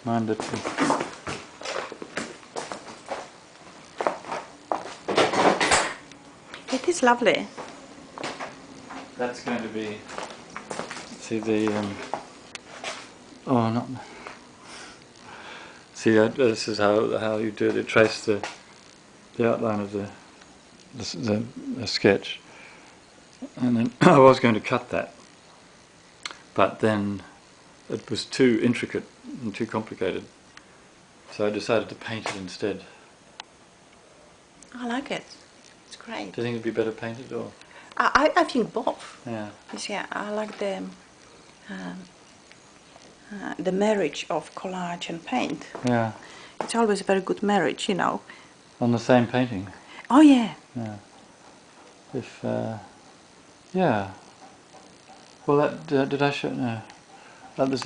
Mine did too. It is lovely. That's going to be... See the... oh, not... See, this is how you do it. You trace the outline of the sketch. And then I was going to cut that. But then it was too intricate and too complicated. So I decided to paint it instead. I like it. It's great. Do you think it'd be better painted or? I think both. Yeah. Yeah, I like the marriage of collage and paint. Yeah. It's always a very good marriage, you know. On the same painting. Oh yeah. Yeah. If yeah. Well, that did I show? No. That was